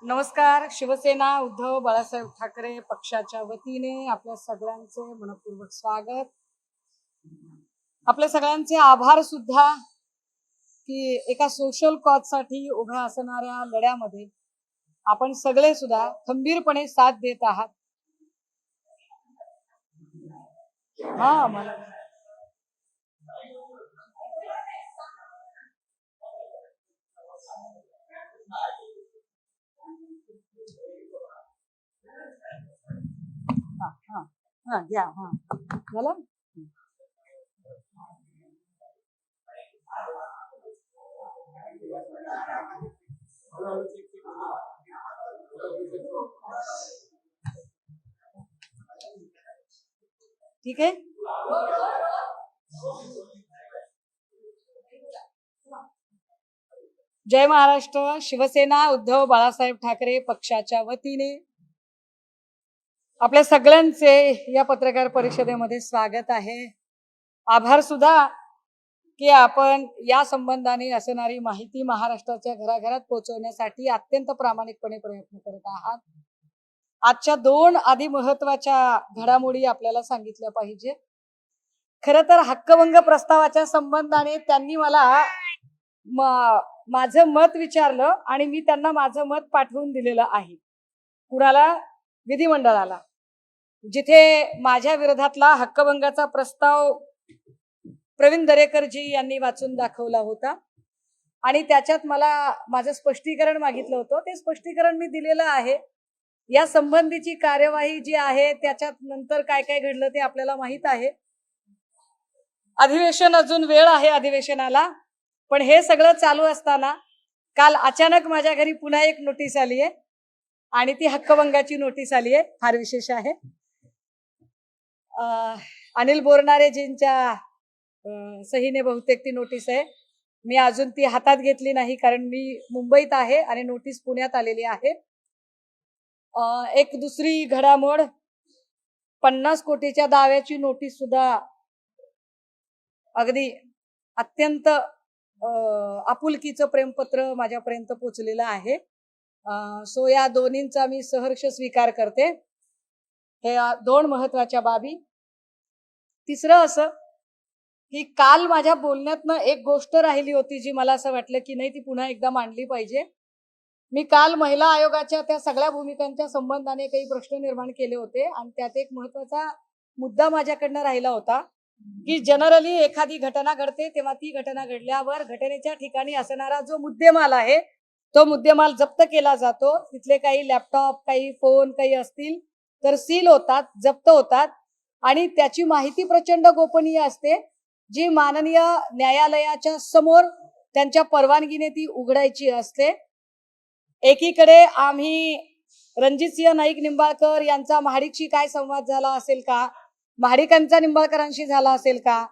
नमस्कार. शिवसेना उद्धव बाळासाहेब ठाकरे पक्षाच्या वतीने आपल्या सगळ्यांचे मनपूर्वक स्वागत. आपल्या सगळ्यांचे आभार सुद्धा की एका सोशल कॉज साठी उभ्या असणाऱ्या लढ्यामध्ये आपण सगळे सुद्धा खंबीरपणे साथ देत आहात. हा मला हा हा हा घ्या. हा झालं. ठीक आहे. जय महाराष्ट्र. शिवसेना उद्धव बाळासाहेब ठाकरे पक्षाच्या वतीने आपल्या सगळ्यांचे या पत्रकार परिषदेमध्ये स्वागत आहे. आभार सुद्धा की आपण या संबंधाने असणारी माहिती महाराष्ट्राच्या घराघरात पोहोचवण्यासाठी अत्यंत प्रामाणिकपणे प्रयत्न करत आहात. आजच्या दोन आधी महत्वाच्या घडामोडी आपल्याला सांगितल्या पाहिजे. खरं तर हक्कभंग प्रस्तावाच्या संबंधाने त्यांनी मला माझं मत विचारलं आणि मी त्यांना माझं मत पाठवून दिलेलं आहे. कुणाला? विधिमंडळाला, जिथे माझ्या विरोधातला हक्कभंगाचा प्रस्ताव प्रवीण दरेकरजी यांनी वाचून दाखवला होता आणि त्याच्यात मला माझं स्पष्टीकरण मागितलं होतं. ते स्पष्टीकरण मी दिलेलं आहे. या संबंधीची कार्यवाही जी आहे त्याच्यात नंतर काय काय घडलं ते आपल्याला माहित आहे. अधिवेशन अजून वेळ आहे अधिवेशनाला, पण हे सगळं चालू असताना काल अचानक माझ्या घरी पुन्हा एक नोटीस आली आहे आणि ती हक्कभंगाची नोटीस आली आहे. फार विशेष आहे. अनिल बोरनारेजींच्या सहीने बहुतेक ती नोटीस आहे. मी अजून ती हातात घेतली नाही कारण मी मुंबईत आहे आणि नोटीस पुण्यात आलेली आहे. एक दुसरी घडामोड, 50 कोटीच्या दाव्याची नोटीस सुद्धा अगदी अत्यंत आपुलकीचं प्रेमपत्र माझ्यापर्यंत पोचलेलं आहे. सो या दोन्हींचा मी सहर्ष स्वीकार करते. हे दोन महत्वाच्या बाबी. तिसरं असं की काल माझ्या बोलण्यातनं एक गोष्ट राहिली होती जी मला असं वाटलं की नाही ती पुन्हा एकदा मांडली पाहिजे. मी काल महिला आयोगाच्या त्या सगळ्या भूमिकांच्या संबंधाने काही प्रश्न निर्माण केले होते आणि त्यात एक महत्वाचा मुद्दा माझ्याकडनं राहिला होता की जनरली एखादी घटना घडते तेव्हा ती घटना घडल्यावर घटनेच्या ठिकाणी असणारा जो मुद्देमाल आहे तो मुद्देमाल जप्त केला जातो. तिथले काही लॅपटॉप, काही फोन, काही असतील तर सील होतात, जप्त होतात आणि त्याची माहिती प्रचंड गोपनीय असते, जी माननीय न्यायालयाच्या समोर त्यांच्या परवानगीने ती उघडायची असते. एकीकडे आम्ही रणजितसिंह नाईक निंबाळकर यांचा महाडिकशी काय संवाद झाला असेल का, महाडिकांचा निंबाळकरांशी झाला असेल का,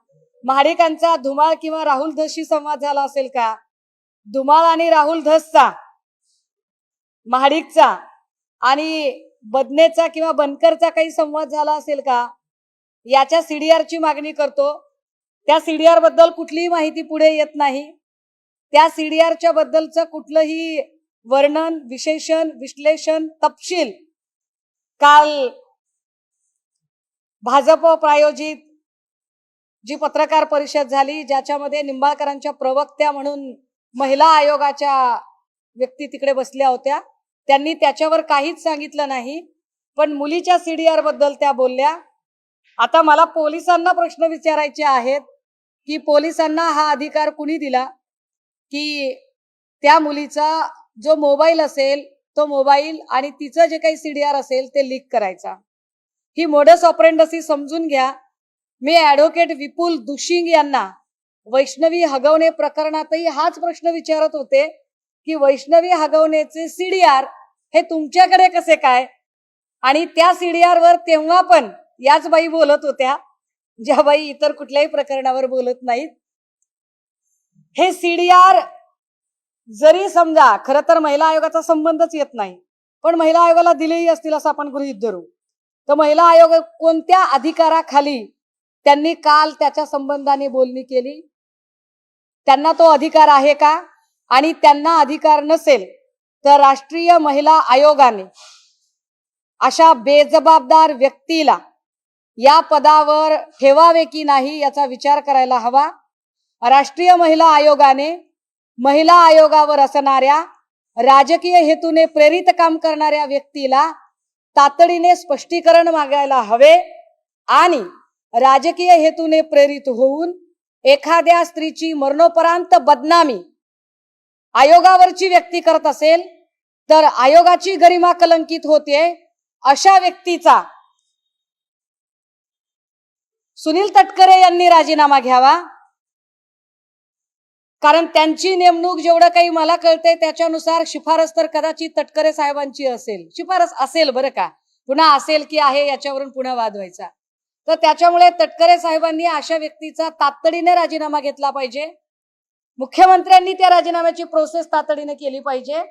महाडिकांचा धुमाळ किंवा राहुल धसशी संवाद झाला असेल का, धुमाळ आणि राहुल धसचा, महाडिकचा आणि बदनेचा किंवा बनकरचा काही संवाद झाला असेल का, याच्या सीडीआरची मागणी करतो. त्या सीडीआर बद्दल कुठलीही माहिती पुढे येत नाही. त्या सीडीआरच्या बद्दलचं कुठलंही वर्णन, विशेषण, विश्लेषण, तपशील काल भाजप प्रायोजित जी पत्रकार परिषद झाली ज्याच्यामध्ये निंबाळकरांच्या प्रवक्त्या म्हणून महिला आयोगाच्या व्यक्ती तिकडे बसल्या होत्या, त्यांनी त्याच्यावर काहीच सांगितलं नाही, पण मुलीच्या सीडीआर बद्दल त्या बोलल्या. आता मला पोलिसांना प्रश्न विचारायचे आहेत की पोलिसांना हा अधिकार कुणी दिला की त्या मुलीचा जो मोबाईल असेल तो मोबाईल आणि तिचं जे काही सीडीआर असेल ते लीक करायचा. ही मोडस ऑपरेंडसी समजून घ्या. मी ऍडव्होकेट विपुल दुशिंग यांना वैष्णवी हगवणे प्रकरणातही हाच प्रश्न विचारत होते की वैष्णवी हगवणेचे सीडीआर हे तुमच्याकडे कसे काय, आणि त्या सीडीआर वर तेव्हा पण याच बाई बोलत होत्या ज्या बाई इतर कुठल्याही प्रकरणावर बोलत नाहीत. हे सीडीआर जरी समजा खरं तर महिला आयोगाचा संबंधच येत नाही, पण महिला आयोगाला दिलेही असतील असं आपण गृहीत धरू, तर महिला आयोग कोणत्या अधिकाराखाली त्यांनी काल त्याच्या संबंधाने बोलणी केली? त्यांना तो अधिकार आहे का? आणि त्यांना अधिकार नसेल तर राष्ट्रीय महिला आयोगाने अशा बेजबाबदार व्यक्तीला या पदावर ठेवावे की नाही याचा विचार करायला हवा। राष्ट्रीय महिला आयोगाने महिला आयोगावर असणाऱ्या राजकीय हेतूने प्रेरित काम करणाऱ्या व्यक्तीला तातडीने स्पष्टीकरण मागायला हवे आणि राजकीय हेतूने प्रेरित होऊन एखाद्या स्त्रीची मरणोपरांत बदनामी आयोगावरची व्यक्ती करत असेल तर आयोगाची गरिमा कलंकित होते। अशा व्यक्तीचा सुनील तटकरे यांनी राजीनामा घ्यावा, कारण त्यांची नेमणूक जेवढं काही मला कळतंय त्याच्यानुसार शिफारस तर कदाचित तटकरे साहेबांची असेल, शिफारस असेल बरं का, पुन्हा असेल की आहे याच्यावरून पुन्हा वाद व्हायचा। तर त्याच्यामुळे तटकरे साहेबांनी अशा व्यक्तीचा तातडीने राजीनामा घेतला पाहिजे। मुख्यमंत्र्यांनी त्या राजीनाम्याची प्रोसेस तातडीने केली पाहिजे।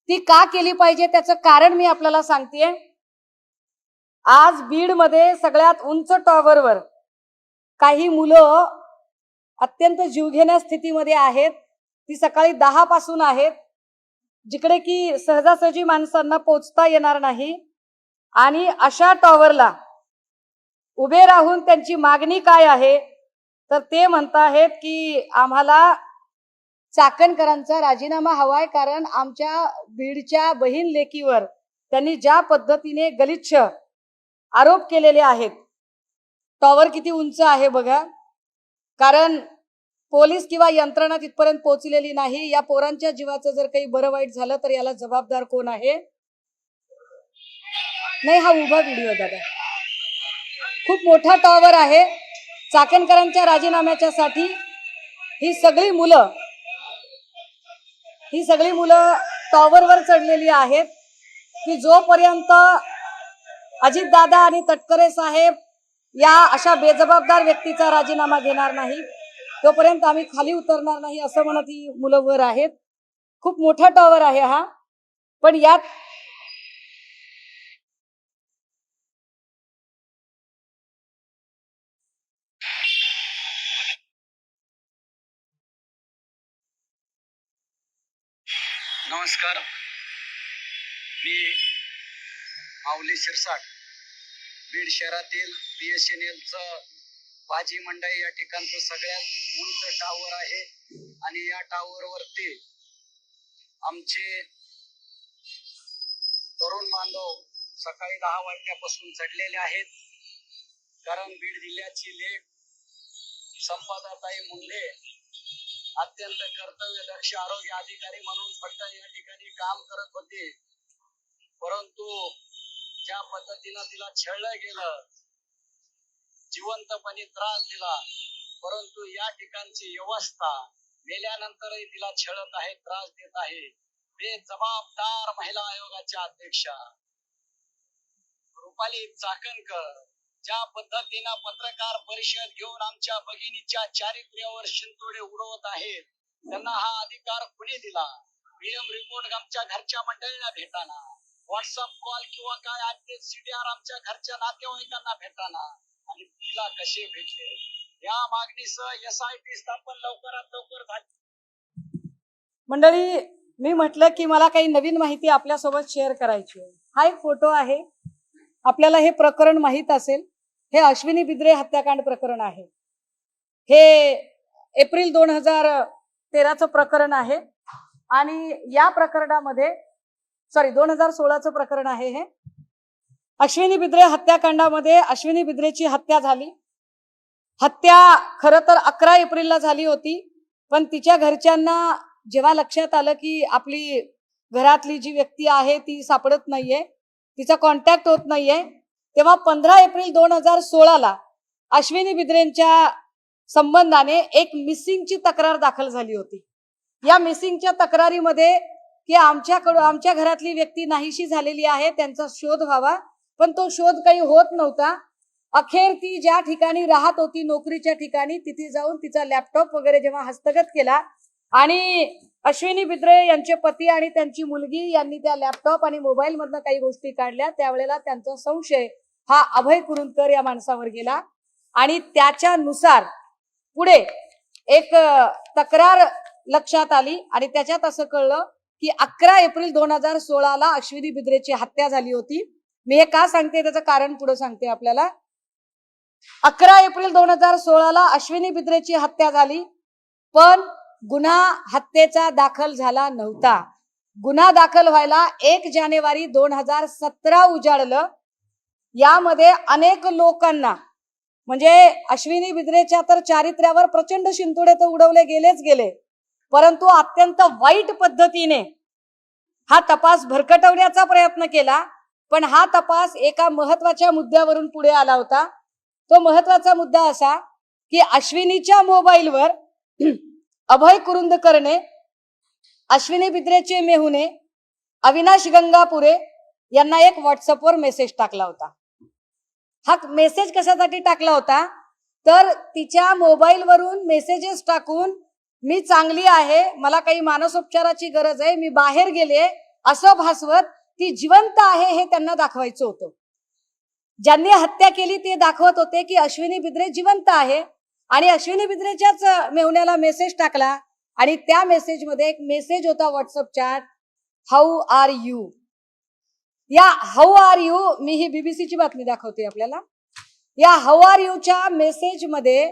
ती का केली पाहिजे त्याचं कारण मी आपल्याला सांगतेय। आज बीड मध्ये सगळ्यात उंच टॉवरवर काही मुलं अत्यंत जीवघेण्या स्थितीमध्ये आहेत। ती सकाळी 10 पासून आहेत, जिकडे की सहजासहजी माणसांना पोहोचता येणार नाही आणि अशा टॉवरला उभे राहून त्यांची मागणी काय आहे तर ते म्हणतात की आम्हाला चाकणकरांचा राजीनामा हवाय, कारण आमच्या बीडच्या बहीण लेकीवर त्यांनी ज्या पद्धतीने गलिच्छ आरोप केलेले आहेत। टॉवर किती उंच आहे बघा, कारण पोलीस किंवा यंत्रणा तिथपर्यंत पोहोचलेली नाही। या पोरांच्या जीवाचं जर काही बरं वाईट झालं तर याला जबाबदार कोण आहे? नाही, हा उभा व्हिडिओ दादा, खूप मोठा टॉवर आहे। चाकणकरांच्या राजीनाम्याच्या साठी ही सगळी मुलं टॉवरवर चढलेली आहेत की जोपर्यंत अजितदादा आणि तटकरे साहेब या अशा बेजबाबदार व्यक्तीचा राजीनामा घेणार नाही तोपर्यंत आम्ही खाली उतरणार नाही, असं म्हणत ही मुलं वर आहेत। खूप मोठा टॉवर आहे हा, पण यात नमस्कार, मी माऊली शिरसाट, बीड शहरातील BSNLचं भाजी मंडई या ठिकाणचं सगळ्यात उंच टावर आहे आणि या टावरवरती आमचे तरुण बांधव सकाळी 10 वाजल्यापासून चढलेले आहेत, कारण बीड जिल्ह्याची लेक संपदाताई मुंडे अत्यंत कर्तव्यदक्ष आरोग्य अधिकारी म्हणून फक्त या ठिकाणी काम करत होते, परंतु ज्या पद्धतीनं तिला छळलं गेलं, जिवंतपणे त्रास दिला, परंतु या ठिकाणची व्यवस्था मेल्यानंतरही तिला छळत आहे, त्रास देत आहे। बेजबाबदार महिला आयोगाच्या अध्यक्षा रुपाली चाकणकर ज्या पद्धतीनं पत्रकार परिषद घेऊन आमच्या भगिनीच्या चारित्र्यावर शिंतोडे उडवत आहेत, त्यांना हा अधिकार कुणी दिला? PM रिपोर्ट आमच्या घरच्या मंडळींना भेटाना, व्हॉट्सअप कॉल किंवा काय आजचे CDR आमच्या घरच्या नातेवाईकांना भेटाना, आणि तिला कसे भेटले? या मागणीसह SIT स्थापन लवकरात लवकर झाली। मंडळी, मी म्हटलं की मला काही नवीन माहिती आपल्यासोबत शेअर करायची आहे। हा एक फोटो आहे, आपल्याला हे प्रकरण माहित असेल, हे अश्विनी बिद्रे हत्याकांड प्रकरण आहे। हे एप्रिल 2013चं प्रकरण आहे आणि या प्रकरणामध्ये 2016चं प्रकरण आहे। हे अश्विनी बिद्रे हत्याकांडामध्ये अश्विनी बिद्रेची हत्या झाली। हत्या खरं तर 11 एप्रिलला झाली होती, पण तिच्या घरच्यांना जेव्हा लक्षात आलं की आपली घरातली जी व्यक्ती आहे ती सापडत नाहीये, तिचा कॉन्टॅक्ट होत नाहीये, तेव्हा 15 एप्रिल 2016ला अश्विनी बिद्रेंच्या संबंधाने एक मिसिंगची तक्रार दाखल झाली होती। या मिसिंगच्या तक्रारीमध्ये की आमच्या घरातली व्यक्ती नाहीशी झालेली आहे, त्यांचा शोध व्हावा, पण तो शोध काही होत नव्हता। अखेर ती ज्या ठिकाणी राहत होती नोकरीच्या ठिकाणी, तिथे जाऊन तिचा लॅपटॉप वगैरे जेव्हा हस्तगत केला आणि अश्विनी बिद्रे यांचे पती आणि त्यांची मुलगी यांनी त्या लॅपटॉप आणि मोबाईल मधनं काही गोष्टी काढल्या, त्यावेळेला त्यांचा संशय हा अभय कुरुंदकर या माणसावर गेला आणि त्याच्यानुसार पुढे एक तक्रार लक्षात आली आणि त्याच्यात असं कळलं की 11 एप्रिल 2016 अश्विनी बिद्रेची हत्या झाली होती. मी हे का सांगते त्याचं कारण पुढे सांगते आपल्याला. 11 एप्रिल 2016 अश्विनी बिद्रेची हत्या झाली, पण गुन्हा हत्येचा दाखल झाला नव्हता. गुन्हा दाखल व्हायला 1 जानेवारी 2017 उजाडलं. यामध्ये अनेक लोकांना, म्हणजे अश्विनी बिद्रेच्या तर चारित्र्यावर प्रचंड शिंतोडे तर उडवले गेलेच गेले, परंतु अत्यंत वाईट पद्धतीने हा तपास भरकटवण्याचा प्रयत्न केला. पण हा तपास एका महत्वाच्या मुद्द्यावरून पुढे आला होता. तो महत्वाचा मुद्दा असा की अश्विनीच्या मोबाईलवर अभय कुरुंदकरने अश्विनी बिद्रेचे मेहुणे अविनाश गंगापुरे यांना एक व्हॉट्सअपवर मेसेज टाकला होता. हा मेसेज कशासाठी टाकला होता, तर तिच्या मोबाईलवरून मेसेजेस टाकून मी चांगली आहे, मला काही मानसोपचाराची गरज आहे, मी बाहेर गेले असं भासवत ती जिवंत आहे हे त्यांना दाखवायचं होतं. ज्यांनी हत्या केली ते दाखवत होते की अश्विनी बिद्रे जिवंत आहे, आणि अश्विनी बिद्रेच्याच मेहुण्याला मेसेज टाकला आणि त्या मेसेजमध्ये एक मेसेज होता WhatsApp chat, how are you. या हाऊ आर यू, मी ही बीबीसीची बातमी दाखवते आपल्याला. या हाऊ आर यूच्या मेसेज मध्ये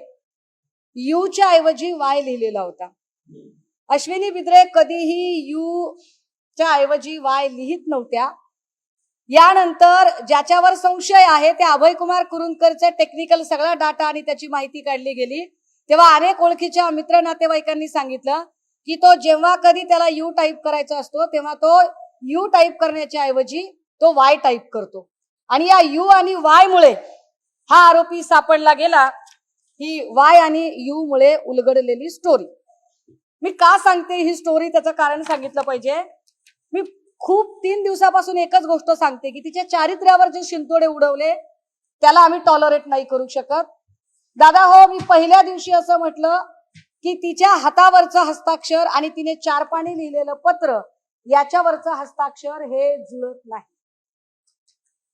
यूच्या ऐवजी वाय लिहिलेला होता. अश्विनी बिद्रे कधीही यू च्या ऐवजी वाय लिहित नव्हत्या. यानंतर ज्याच्यावर संशय आहे त्या अभय कुमार कुरुंदकरचा टेक्निकल सगळा डाटा आणि त्याची माहिती काढली गेली. तेव्हा अनेक ओळखीच्या मित्र नातेवाईकांनी सांगितलं की तो जेव्हा कधी त्याला यू टाईप करायचा असतो तेव्हा तो यू टाईप करण्याच्या ऐवजी तो वाय टाईप करतो, आणि या यू आणि वाय मुळे हा आरोपी सापडला गेला. ही वाय आणि यू मुळे उलगडलेली स्टोरी. मी का सांगते ही स्टोरी, त्याचं कारण सांगितलं पाहिजे. मी खूप 3 दिवसापासून एकच गोष्ट सांगते की तिच्या चारित्र्यावर जे शिंतोडे उडवले त्याला आम्ही टॉलरेट नाही करू शकत. दादा हो, मी पहिल्या दिवशी असं म्हटलं की तिच्या हातावरचं हस्ताक्षर आणि तिने 4 पानी लिहिलेलं पत्र याच्यावरचं हस्ताक्षर हे जुळत नाही.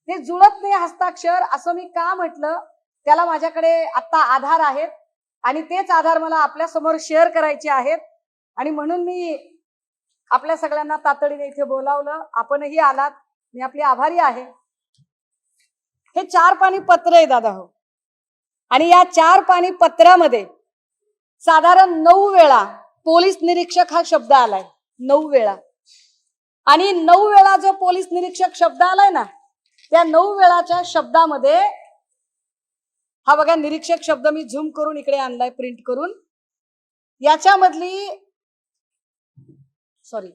ते जुळत नाही हस्ताक्षर असं मी का म्हटलं, त्याला माझ्याकडे आता आधार आहेत आणि तेच आधार मला आपल्या समोर शेअर करायचे आहेत, आणि म्हणून मी आपल्या सगळ्यांना तातडीने इथे बोलावलं. आपणही आलात, मी आपली आभारी आहे. हे 4 पानी पत्र आहे दादा हो, आणि या 4 पानी पत्रामध्ये साधारण 9 वेळा पोलीस निरीक्षक हा शब्द आलाय. 9 वेळा, आणि 9 वेळा जो पोलीस निरीक्षक शब्द आलाय ना, त्या 9 वेळाच्या शब्दामध्ये हा बघा निरीक्षक शब्द मी झूम करून इकडे आणलाय प्रिंट करून. याच्यामधली सॉरी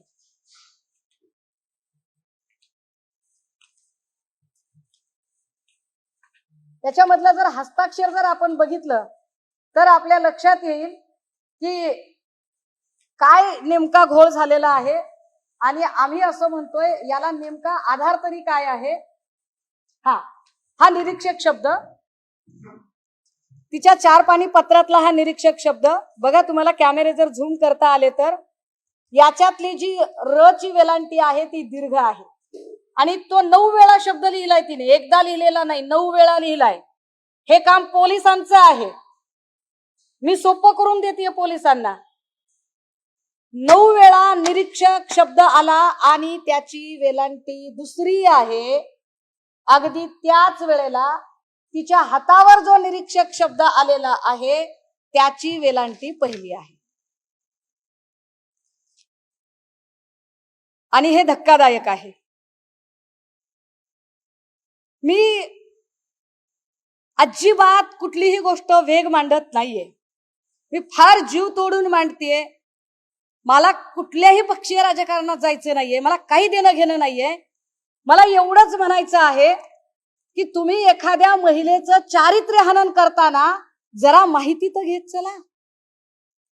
त्याच्यामधलं जर हस्ताक्षर जर आपण बघितलं तर आपल्या लक्षात येईल की काय नेमका घोळ झालेला आहे, आणि आम्ही असं म्हणतोय याला नेमका आधार तरी काय आहे. हा निरीक्षक शब्द, तिच्या 4 पानी पत्रातला हा निरीक्षक शब्द बघा. तुम्हाला कॅमेरे जर झूम करता आले तर याच्यातली जी र ची वेलांटी आहे ती दीर्घ आहे, आणि तो 9 वेळा शब्द लिहिलाय तिने, एकदा लिहिलेला नाही, 9 वेळा लिहिलाय. हे काम पोलिसांचं आहे, मी सोपं करून देते पोलिसांना. 9 वेळा निरीक्षक शब्द आला आणि त्याची वेलांटी दुसरी आहे. अगदी त्याच वेळेला तिच्या हातावर जो निरीक्षक शब्द आलेला आहे त्याची वेलांटी पहिली आहे, आणि हे धक्कादायक आहे. मी अजिबात कुठलीही गोष्ट वेग मांडत नाहीये, मी फार जीव तोडून मांडतेय. मला कुठल्याही पक्षीय राजकारणात जायचं नाहीये, मला काही देणं घेणं नाहीये. मला एवढंच म्हणायचं आहे की तुम्ही एखाद्या महिलेचं चारित्र्य हनन करताना जरा माहिती तर घेत चला.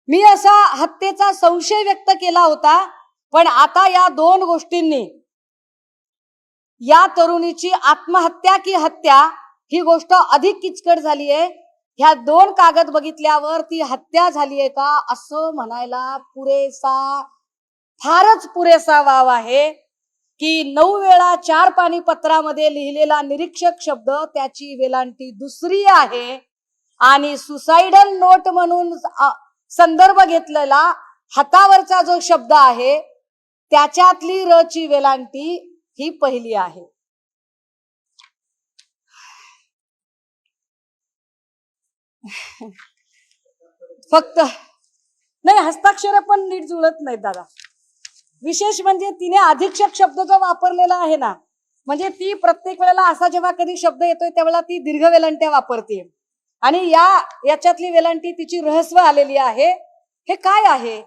मी असा हत्येचा संशय व्यक्त केला होता, पण आता या 2 गोष्टींनी, या तरुणीची आत्महत्या की हत्या ही गोष्ट अधिक किचकट झाली आहे. ह्या 2 कागद बघितल्यावर ती हत्या झालीये का असं म्हणायला फारच पुरेसा वाव आहे की 9 वेळा 4 पानी पत्रामध्ये लिहिलेला निरीक्षक शब्द त्याची वेलांटी दुसरी आहे, आणि सुसाइडल नोट म्हणून संदर्भ घेतलेला हातावरचा जो शब्द आहे त्याच्यातली र ची वेलांटी ही पहिली आहे. फक्त नाही, हस्ताक्षर पण नीट जुळत नाहीत दादा. विशेष म्हणजे तिने अधीक्षक शब्द जो वापरलेला आहे ना, म्हणजे ती प्रत्येक वेळेला असा जेव्हा कधी शब्द येतोय त्यावेळेला ती दीर्घ वेलांट्या वापरते आणि याच्यातली वेलांटी तिची रहस्व आलेली आहे. हे काय आहे?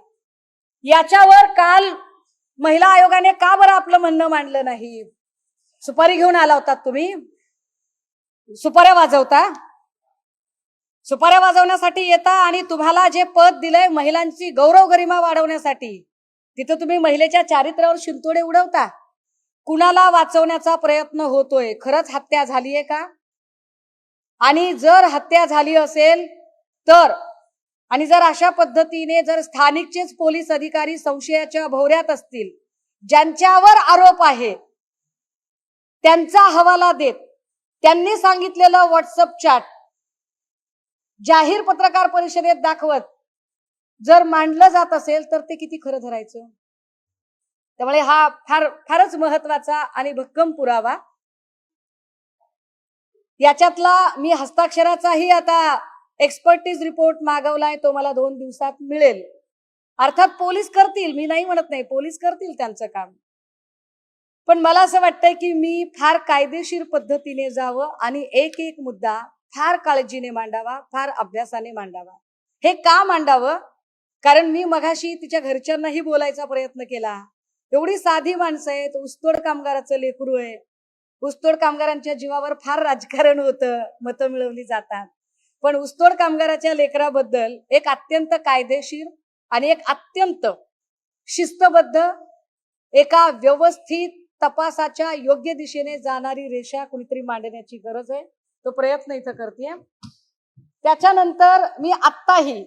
याच्यावर काल महिला आयोगाने का बरं आपलं म्हणणं मांडलं नाही? सुपारी घेऊन आला होतात तुम्ही? सुपाऱ्या वाजवता? सुपाऱ्या वाजवण्यासाठी येता आणि तुम्हाला जे पद दिलंय महिलांची गौरव गरिमा वाढवण्यासाठी, तिथं तुम्ही महिलेच्या चारित्र्यावर शिंतोडे उडवता. कुणाला वाचवण्याचा प्रयत्न होतोय? खरंच हत्या झालीये का? आणि जर हत्या झाली असेल तर, आणि जर अशा पद्धतीने जर स्थानिकचेच पोलीस अधिकारी संशयाच्या भोवऱ्यात असतील, ज्यांच्यावर आरोप आहे त्यांचा हवाला देत त्यांनी सांगितलेलं व्हॉट्सअप चॅट जाहीर पत्रकार परिषदेत दाखवत जर मांडलं जात असेल तर ते किती खरं धरायचं? त्यामुळे हा फारच महत्वाचा आणि भक्कम पुरावा. याच्यातला मी हस्ताक्षराचाही आता एक्सपर्टीज रिपोर्ट मागवलाय, तो मला 2 दिवसात मिळेल. अर्थात पोलीस करतील, मी नाही म्हणत नाही, पोलीस करतील त्यांचं काम. पण मला असं वाटतंय की मी फार कायदेशीर पद्धतीने जावं आणि एक एक मुद्दा फार काळजीने मांडावा, फार अभ्यासाने मांडावा. हे का मांडावं? कारण मी मघाशी तिच्या घरच्यांनाही बोलायचा प्रयत्न केला. एवढी साधी माणसं आहेत, ऊसतोड कामगाराचं लेकरू आहे. ऊसतोड कामगारांच्या जीवावर फार राजकारण होतं, मतं मिळवली जातात. पण ऊसतोड कामगाराच्या लेकराबद्दल एक अत्यंत कायदेशीर आणि एक अत्यंत शिस्तबद्ध, एका व्यवस्थित तपासाच्या योग्य दिशेने जाणारी रेषा कुणीतरी मांडण्याची गरज आहे. तो प्रयत्न इथं करते. त्याच्यानंतर मी आत्ताही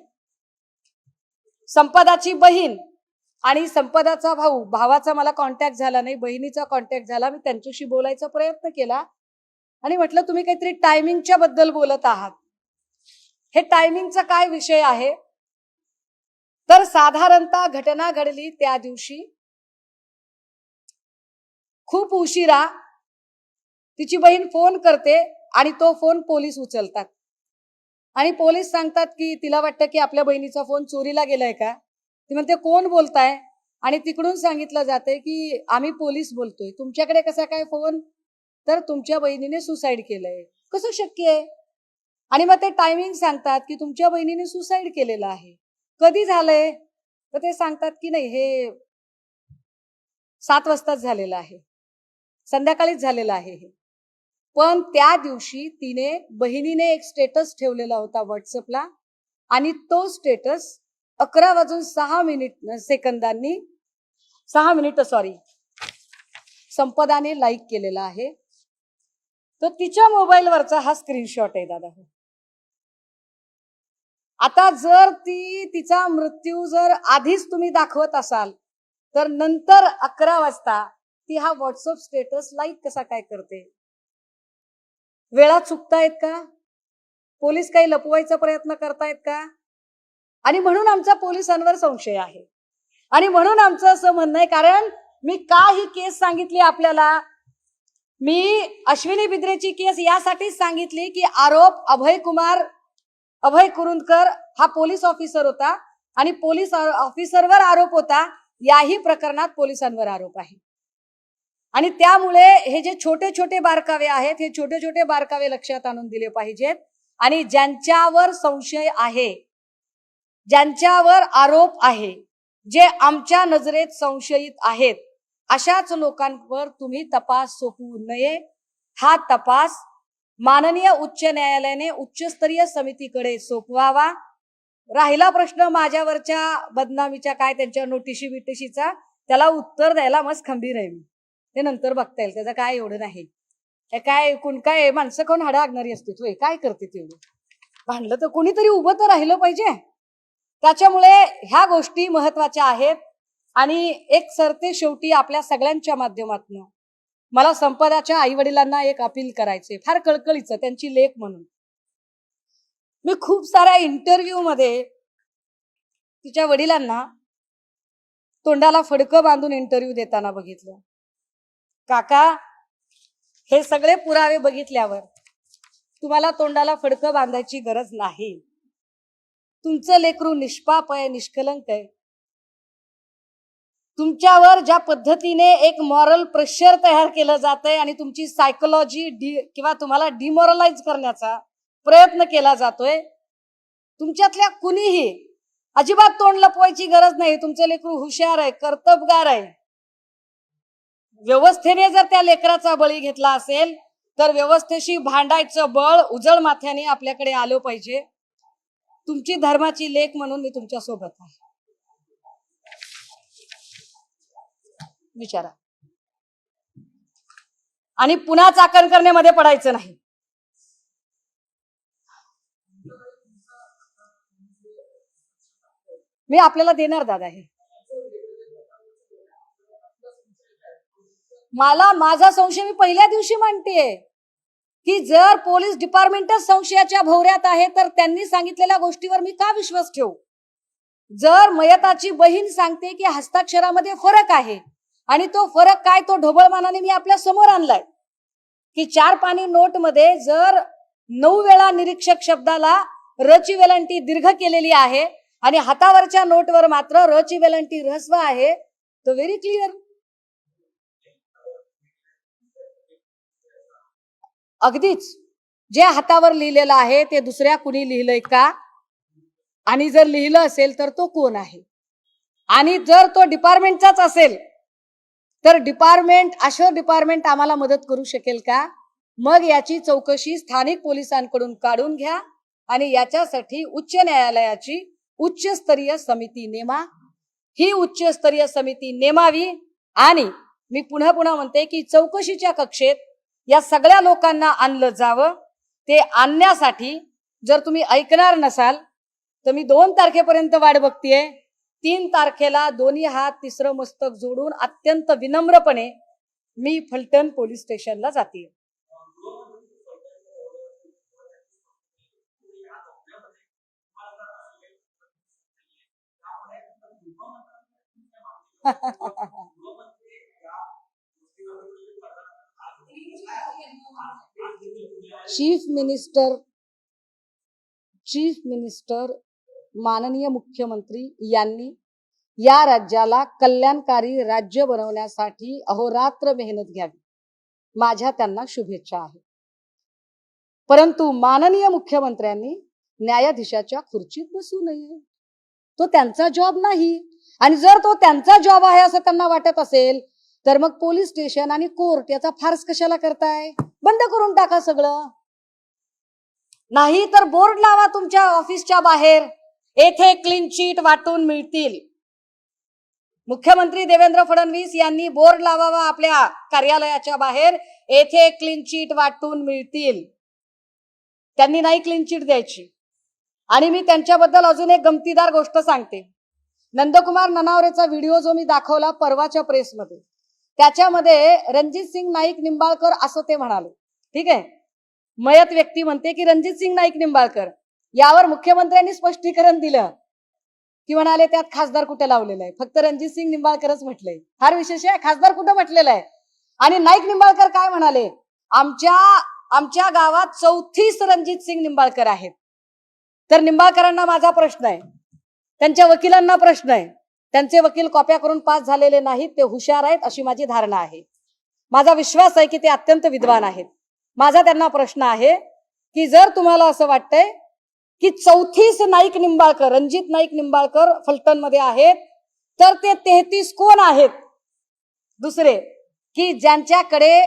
संपदाची बहीण आणि संपदाचा भाऊ, भावाचा मला कॉन्टॅक्ट झाला नाही, बहिणीचा कॉन्टॅक्ट झाला. मी त्यांच्याशी बोलायचा प्रयत्न केला आणि म्हटलं तुम्ही काहीतरी टायमिंगच्या बद्दल बोलत आहात. हे टायमिंगचा काय विषय आहे? तर साधारणतः घटना घडली त्या दिवशी खूप उशिरा तिची बहीण फोन करते आणि तो फोन पोलीस उचलतात आणि पोलीस सांगतात की तिला वाटतं की आपल्या बहिणीचा फोन चोरीला गेलाय का? ती म्हणते कोण बोलताय? आणि तिकडून सांगितलं जाते की आम्ही पोलीस बोलतोय. तुमच्याकडे कसा काय फोन? तर तुमच्या बहिणीने सुसाईड केलंय. कसं शक्य आहे? आणि मग ते टायमिंग सांगतात की तुमच्या बहिणीने सुसाईड केलेलं आहे. कधी झालंय? तर ते सांगतात की नाही, हे 7 वाजताच झालेलं आहे, संध्याकाळीच झालेलं आहे हे. पण त्या दिवशी बहिणीने एक स्टेटस ठेवलेला होता व्हॉट्सअपला आणि तो स्टेटस 11:06 संपदाने लाईक केलेला आहे. तर तिच्या मोबाईलवरचा हा स्क्रीनशॉट आहे दादा. आता जर तिचा मृत्यू जर आधीच तुम्ही दाखवत असाल तर नंतर 11 वाजता ती हा व्हॉट्सअप स्टेटस लाईक कसा काय करते? वेळा चुकतायत का? पोलीस काही लपवायचा प्रयत्न करतायत का? आणि म्हणून आमचा पोलिसांवर संशय आहे आणि म्हणून आमचं असं म्हणणं आहे, कारण मी का ही केस सांगितली आपल्याला, मी अश्विनी बिद्रेची केस यासाठीच सांगितली की आरोप अभय कुरुंदकर हा पोलीस ऑफिसर होता आणि पोलीस ऑफिसरवर आरोप होता. याही प्रकरणात पोलिसांवर आरोप आहे आणि त्यामुळे हे जे छोटे छोटे बारकावे आहेत, हे छोटे छोटे बारकावे लक्षात आणून दिले पाहिजेत. आणि ज्यांच्यावर संशय आहे, ज्यांच्यावर आरोप आहे, जे आमच्या नजरेत संशयित आहेत, अशाच लोकांवर तुम्ही तपास सोपवू नये. हा तपास माननीय उच्च न्यायालयाने उच्चस्तरीय समितीकडे सोपवावा. राहिला प्रश्न माझ्यावरच्या बदनामीच्या, काय त्यांच्या नोटिशी बिटिशीचा, त्याला उत्तर द्यायला मस्त खंबीर आहे मी. ते नंतर बघता येईल, त्याचं काय एवढं नाही. काय माणसं कोण हाडा आगणारी असते, तू काय करते तेवढं? भांडलं तर कोणीतरी उभं तर राहिलं पाहिजे. त्याच्यामुळे ह्या गोष्टी महत्वाच्या आहेत. आणि एक सरते शेवटी आपल्या सगळ्यांच्या माध्यमातून मला संपदाच्या आई वडिलांना एक अपील करायचे, फार कळकळीचं, त्यांची लेक म्हणून. मी खूप साऱ्या इंटरव्ह्यू मध्ये तिच्या वडिलांना तोंडाला फडकं बांधून इंटरव्ह्यू देताना बघितलं. काका, हे सगळे पुरावे बघितल्यावर तुम्हाला तोंडाला फडकं बांधायची गरज नाही. तुमचं लेकरू निष्पाप आहे, निष्कलंक आहे. तुमच्यावर ज्या पद्धतीने एक मॉरल प्रेशर तयार केलं जातंय आणि तुमची सायकोलॉजी किंवा तुम्हाला डिमोरलाइज करण्याचा प्रयत्न केला जातोय, तुमच्यातल्या कुणीही अजिबात तोंड लपवायची गरज नाही. तुमचं लेकरू हुशार आहे, कर्तबगार आहे. व्यवस्थेने जर त्या लेकराचा बळी घेतला असेल तर व्यवस्थेशी भांडायचं बळ उजळ माथ्याने आपल्याकडे आलं पाहिजे. तुमची धर्माची लेक म्हणून मी तुमच्या सोबत आहे. विचारा. आणि पुन्हा चाकण करण्यामध्ये पडायचं नाही. मी आपल्याला देणार दादा हे. मला माझा संशय मी पहिल्या दिवशी मांडतेय की जर पोलीस डिपार्टमेंटच संशयाच्या भोवऱ्यात आहे तर त्यांनी सांगितलेल्या गोष्टीवर मी का विश्वास ठेवू. जर मयताची बहीण सांगते की हस्ताक्षरामध्ये फरक आहे आणि तो फरक काय, तो ढोबळमानाने मी आपल्या समोर आणलाय की 4 पानी नोट मध्ये जर 9 वेळा निरीक्षक शब्दाला रची वेलांटी दीर्घ केलेली आहे आणि हातावरच्या नोटवर मात्र रची वेलांटी ऱ्हस्व आहे, तो व्हेरी क्लिअर. अगदीच जे हातावर लिहिलेलं आहे ते दुसऱ्या कुणी लिहिलंय का, आणि जर लिहिलं असेल तर तो कोण आहे, आणि जर तो डिपार्टमेंटचाच असेल तर अशोर डिपार्टमेंट आम्हाला मदत करू शकेल का. मग याची चौकशी स्थानिक पोलिसांकडून काढून घ्या आणि याच्यासाठी उच्च न्यायालयाची उच्चस्तरीय समिती नेमा. ही उच्चस्तरीय समिती नेमावी आणि मी पुन्हा म्हणते की चौकशीच्या कक्षेत या सगळ्या लोकांना आणलं जावं. ते आणण्यासाठी जर तुम्ही ऐकणार नसाल तर मी 2 तारखेपर्यंत वाट बघतीये. 3 तारखेला दोन्ही हात तिसरं मस्तक जोडून अत्यंत विनम्रपणे मी फलटण पोलीस स्टेशनला जाते. चीफ मिनिस्टर माननीय मुख्यमंत्री यांनी या राज्याला कल्याणकारी राज्य बनवण्यासाठी अहोरात्र मेहनत घ्यावी. माझ्या त्यांना शुभेच्छा आहेत. परंतु माननीय मुख्यमंत्र्यांनी न्यायाधीशाच्या खुर्चीत बसू नये. तो त्यांचा जॉब नाही. आणि जर तो त्यांचा जॉब आहे असं त्यांना वाटत असेल तर मग पोलीस स्टेशन आणि कोर्ट याचा फार्स कशाला करताय. बंद करून टाका सगळं. नाही तर बोर्ड लावा तुमच्या ऑफिसच्या बाहेर, येथे क्लीन चिट वाटून मिळतील. मुख्यमंत्री देवेंद्र फडणवीस यांनी बोर्ड लावावा आपल्या कार्यालयाच्या बाहेर, येथे क्लीन चिट वाटून मिळतील. त्यांनी नाही क्लीन चिट द्यायची. आणि मी त्यांच्याबद्दल अजून एक गमतीदार गोष्ट सांगते. नंदकुमार ननावरेचा व्हिडिओ जो मी दाखवला परवाच्या प्रेसमध्ये, त्याच्यामध्ये रणजित सिंग नाईक निंबाळकर असं ते म्हणाले. ठीक आहे, मयत व्यक्ती म्हणते की रणजित सिंग नाईक निंबाळकर. यावर मुख्यमंत्र्यांनी स्पष्टीकरण दिलं की म्हणाले त्यात खासदार कुठे लावलेलं आहे, फक्त रणजित सिंग निंबाळकरच म्हटलंय. फार विशेष आहे, खासदार कुठं म्हटलेलं आहे. आणि नाईक निंबाळकर काय म्हणाले, आमच्या गावात 34 रणजित सिंग निंबाळकर आहेत. तर निंबाळकरांना माझा प्रश्न आहे, त्यांच्या वकिलांना प्रश्न आहे. त्यांचे वकील कॉप्या करून पास झालेले नाहीत, ते हुशार आहेत अशी माझी धारणा आहे. माझा विश्वास आहे की ते अत्यंत विद्वान आहेत. माझा त्यांना प्रश्न आहे की जर तुम्हाला असं वाटतंय की 34 नाईक निंबाळकर, रणजित नाईक निंबाळकर फलटण मध्ये आहेत, तर ते 33 कोण आहेत दुसरे की ज्यांच्याकडे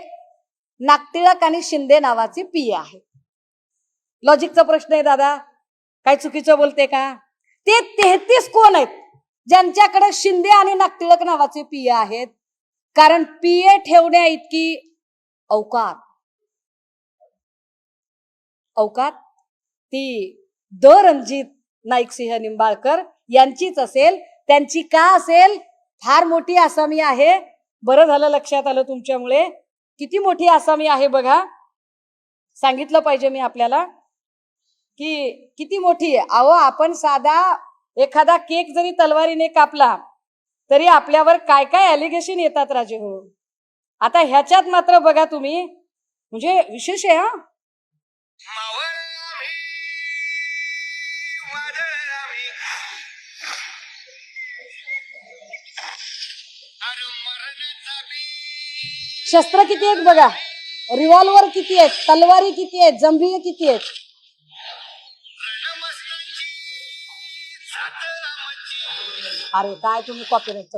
नागटिळक आणि शिंदे नावाची पीए आहे. लॉजिकचा प्रश्न आहे दादा, काय चुकीचं बोलते का. ते 33 कोण आहेत ज्यांच्याकडे शिंदे आणि नागटिळक नावाचे पीए आहेत. कारण पीए ठेवण्या इतकी औकात ती रणजित नाईक सिंह निंबाळकर यांचीच असेल. त्यांची का असेल, फार मोठी आसामी आहे. बरं झालं लक्षात आलं तुमच्यामुळे. किती मोठी आसामी आहे बघा. सांगितलं पाहिजे मी आपल्याला की किती मोठी आहे. अहो, आपण साधा एखादा केक जरी तलवारीने कापला तरी आपल्यावर काय काय ॲलिगेशन येतात राजे हो. आता ह्याच्यात मात्र बघा तुम्ही, म्हणजे विशेष आहे हा. शस्त्र किती आहेत बघा, रिव्हॉल्वर किती आहेत, तलवारी किती आहेत, जंभी किती आहेत. अरे काय तुम्ही कॉपीराईट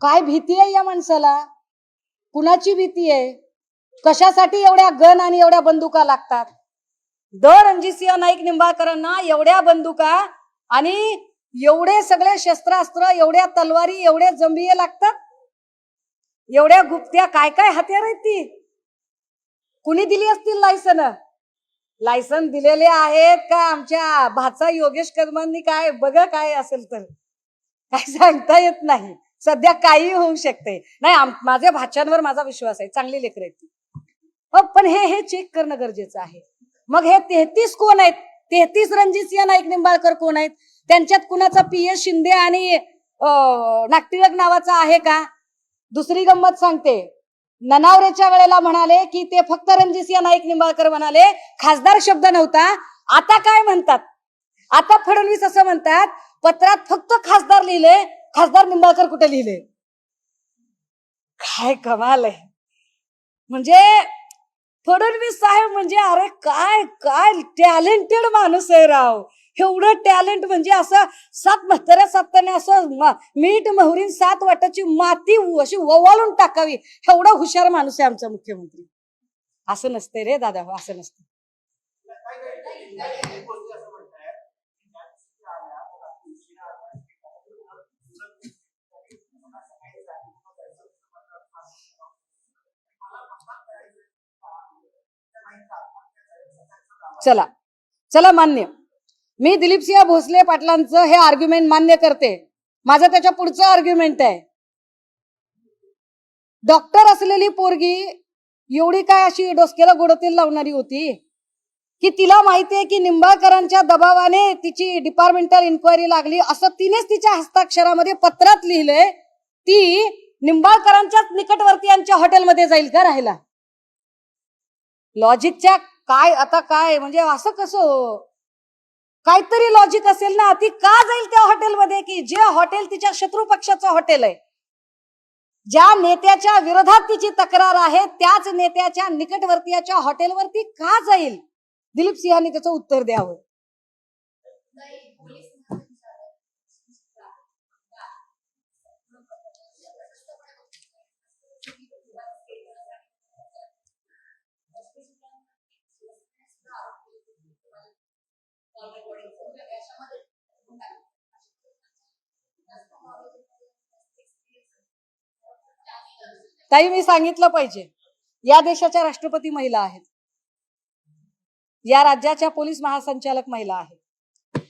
काय भीती आहे या माणसाला, कुणाची भीती आहे, कशासाठी एवढ्या गन आणि एवढ्या बंदुका लागतात. द रणजितसिंह नाईक निंबाळकरांना एवढ्या बंदुका आणि एवढे सगळे शस्त्रास्त्र, एवढ्या तलवारी, एवढे जंबिये लागतात, एवढ्या गुप्त्या काय काय हत्यार आहेत ती. कुणी दिली असतील लायसन, लायसन दिलेले आहेत का आमच्या भाचा योगेश कदमांनी, काय बघा काय असेल तर काय सांगता येत नाही. सध्या काही होऊ शकते. नाही, माझ्या भाच्यांवर माझा विश्वास आहे, चांगली लेकरं आहेत ती. पण हे चेक करणं गरजेचं आहे. मग हे 33 कोण आहेत, 33 रणजितसिंह नाईक निंबाळकर कोण आहेत, त्यांच्यात कुणाचा PS शिंदे आणि नागटिळक नावाचा आहे का. दुसरी गंमत सांगते, ननावरेच्या वेळेला म्हणाले की ते फक्त रणजितसिंह नाईक निंबाळकर म्हणाले, खासदार शब्द नव्हता. आता काय म्हणतात, आता फडणवीस असं म्हणतात, पत्रात फक्त खासदार लिहिले, खासदार निंबाळकर कुठे लिहिले. काय कमाल आहे. म्हणजे फडणवीस साहेब म्हणजे अरे काय काय टॅलेंटेड माणूस आहे राव. एवढं टॅलेंट म्हणजे असं 7 म्हाताऱ्या साताने असं मीठ मोहरीन 7 वाटाची माती अशी ओवाळून टाकावी, एवढा हुशार माणूस आहे आमचा मुख्यमंत्री. असं नसते रे दादा, असं नसतं. चला चला मान्य, मी दिलीपसिंह भोसले पाटलांचं हे आर्ग्युमेंट मान्य करते. माझं त्याच्या पुढचं आर्ग्युमेंट आहे, डॉक्टर असलेली पोरगी एवढी काय अशी डोसक्याला गोडतेल लावणारी होती की तिला माहितीये की निंबाळकरांच्या दबावाने तिची डिपार्टमेंटल इन्क्वायरी लागली, असं तिनेच तिच्या हस्ताक्षरामध्ये पत्रात लिहिलंय. ती निंबाळकरांच्याच निकटवर्तीयांच्या हॉटेलमध्ये जाईल का राहायला. लॉजिकच्या काय आता काय म्हणजे असं कसं, काहीतरी लॉजिक असेल ना. ती का जाईल त्या हॉटेलमध्ये, की जे हॉटेल तिच्या शत्रू पक्षाचं हॉटेल आहे, ज्या नेत्याच्या विरोधात तिची तक्रार आहे, त्याच नेत्याच्या निकटवर्तीयाच्या हॉटेलवरती का जाईल. दिलीप सिंहांनी त्याचं उत्तर द्यावं. ताई मी सांगितलं पाहिजे, या देशाच्या राष्ट्रपती महिला आहेत, या राज्याच्या पोलीस महासंचालक महिला आहेत,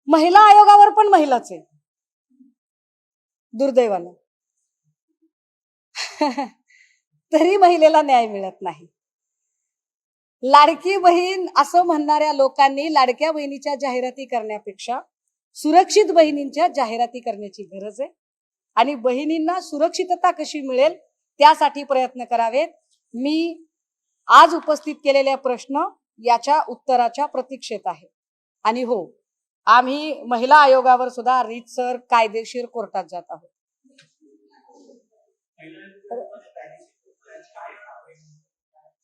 महिला आयोगावर पण महिलाच आहे दुर्दैवानं. तरी महिलेला न्याय मिळत नाही. लाडकी बहीण असं म्हणणाऱ्या लोकांनी लाडक्या बहिणीच्या जाहिराती करण्यापेक्षा सुरक्षित बहिणींच्या जाहिराती करण्याची गरज आहे. आणि बहिणींना सुरक्षितता कशी मिळेल त्यासाठी प्रयत्न करावेत. मी आज उपस्थित केलेले प्रश्न याच्या उत्तराच्या प्रतीक्षेत आहे. आणि हो, आम्ही महिला आयोगावर सुद्धा रीतसर कायदेशीर कोर्टात जात आहोत.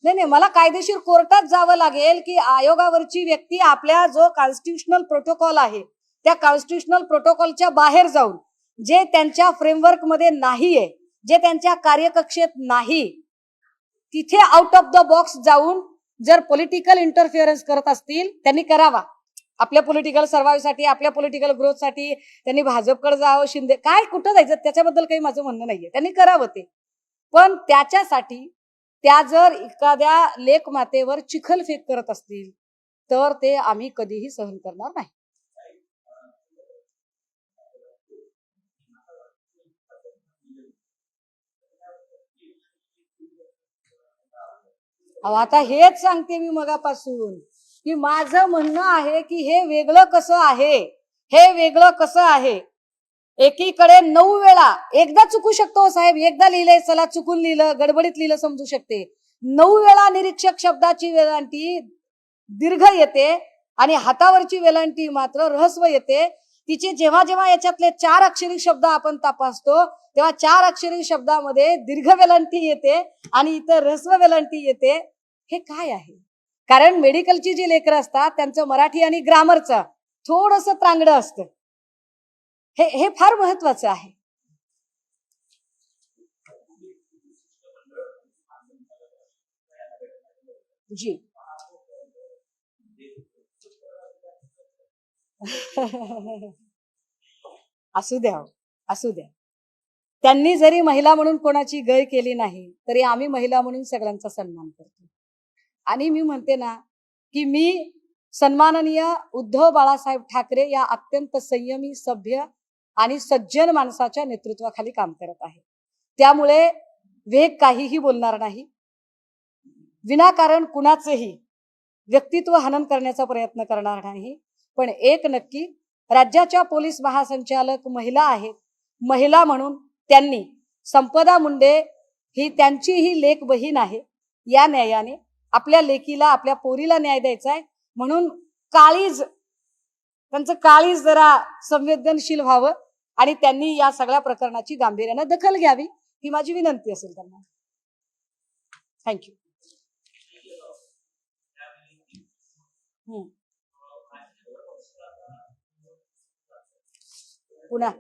नाही, मला कायदेशीर कोर्टात जावं लागेल की आयोगावरची व्यक्ती आपल्या जो कॉन्स्टिट्यूशनल प्रोटोकॉल आहे त्या कॉन्स्टिट्यूशनल प्रोटोकॉलच्या बाहेर जाऊन, जे त्यांच्या फ्रेमवर्क मध्ये नाहीये, जे त्यांच्या कार्यकक्षेत नाही, तिथे आउट ऑफ द बॉक्स जाऊन जर पॉलिटिकल इंटरफिअरन्स करत असतील त्यांनी करावा. आपल्या पॉलिटिकल सर्व्हायव्हसाठी, आपल्या पॉलिटिकल ग्रोथसाठी त्यांनी भाजपकडे जावं, शिंदे काय कुठं जायचं त्याच्याबद्दल काही माझं म्हणणं नाहीये, त्यांनी करावं ते. पण त्याच्यासाठी त्या जर एखाद्या लेकमातेवर चिखलफेक करत असतील तर ते आम्ही कधीही सहन करणार नाही. अहो, आता हेच सांगते मी मगापासून की माझं म्हणणं आहे की हे वेगळं कसं आहे, हे वेगळं कसं आहे. एकीकडे 9 वेळा, एकदा चुकू शकतो साहेब, एकदा लिहिलंय चला चुकून लिहिलं, गडबडीत लिहिलं समजू शकते. 9 वेळा निरीक्षक शब्दाची वेलांटी दीर्घ येते आणि हातावरची वेलांटी मात्र ऱ्हस्व येते. तिचे जेव्हा जेव्हा याच्यातले 4 अक्षरी शब्द आपण तपासतो तेव्हा 4 अक्षरी शब्दामध्ये दीर्घ वेलांटी येते आणि इतर ऱ्हस्व वेलांटी येते. हे काय आहे? कारण मेडिकलची जी लेकरं असतात त्यांचं मराठी आणि ग्रामरचं थोडंसं त्रांगडं असतं. हे फार महत्वाचं आहे. जी असू द्या, असू द्या. त्यांनी जरी महिला म्हणून कोणाची गय केली नाही तरी आम्ही महिला म्हणून सगळ्यांचा सन्मान करतो. आणि मी म्हणते ना की मी सन्माननीय उद्धव बाळासाहेब ठाकरे या अत्यंत संयमी, सभ्य आणि सज्जन माणसाच्या नेतृत्वाखाली काम करत आहे. त्यामुळे वेग काहीही बोलणार नाही, विनाकारण कुणाचेही व्यक्तित्व हनन करण्याचा प्रयत्न करणार नाही. पण एक नक्की, राज्याच्या पोलीस महासंचालक महिला आहेत. महिला म्हणून त्यांनी संपदा मुंडे ही त्यांची ही लेक बहीण आहे. या न्यायाने आपल्या लेकीला, आपल्या पोरीला न्याय द्यायचा आहे म्हणून त्यांचं काळीज जरा संवेदनशील व्हावं आणि त्यांनी या सगळ्या प्रकरणाची गांभीर्यानं दखल घ्यावी ही माझी विनंती असेल त्यांना. थँक्यू. पुन्हा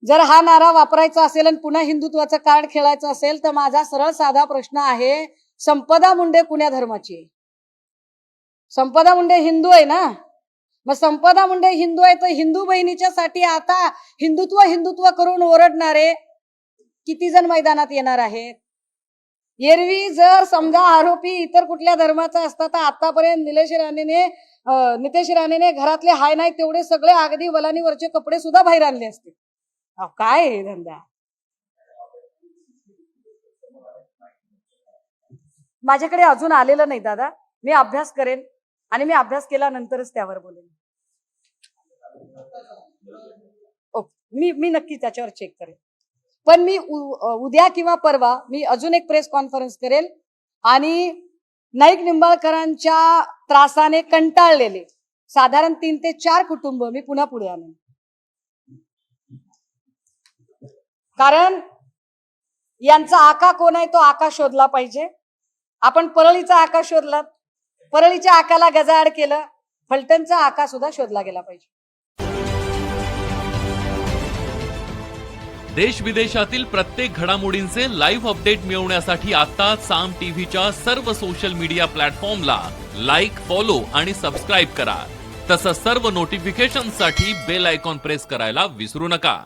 जर हा नारा वापरायचा असेल आणि पुन्हा हिंदुत्वाचं कार्ड खेळायचं असेल तर माझा सरळ साधा प्रश्न आहे, संपदा मुंडे कुण्या धर्माची आहे? संपदा मुंडे हिंदू आहे ना. मग संपदा मुंडे हिंदू आहे तर हिंदू बहिणीच्या साठी आता हिंदुत्व हिंदुत्व करून ओरडणारे किती जण मैदानात येणार आहेत? एरवी जर समजा आरोपी इतर कुठल्या धर्माचा असता तर आतापर्यंत नितेश राणेने घरातले हाय नाही तेवढे सगळे अगदी वलानीवरचे कपडे सुद्धा बाहेर आणले असते. काय हे धंदा? माझ्याकडे अजून आलेलं नाही दादा. मी अभ्यास करेन आणि मी अभ्यास केल्यानंतरच त्यावर बोलेन. मी नक्की त्याच्यावर चेक करेन. पण मी उद्या किंवा परवा मी अजून एक प्रेस कॉन्फरन्स करेल आणि नाईक निंबाळकरांच्या त्रासाने कंटाळलेले साधारण 3 ते 4 कुटुंब मी पुन्हा पुढे आणेन. कारण यांचा आका कोण आहे तो आका शोधला पाहिजे. आपण परळीचा आका शोधला, परळीच्या आकाला गजाआड केलं, फलटणचा आका सुद्धा शोधला गेला पाहिजे. देश विदेशातील प्रत्येक घडामोडींचे लाईव्ह अपडेट मिळवण्यासाठी आता साम टीव्हीच्या सर्व सोशल मीडिया प्लॅटफॉर्मला लाईक, फॉलो आणि सबस्क्राईब करा. तसंच सर्व नोटिफिकेशनसाठी बेल आयकॉन प्रेस करायला विसरू नका.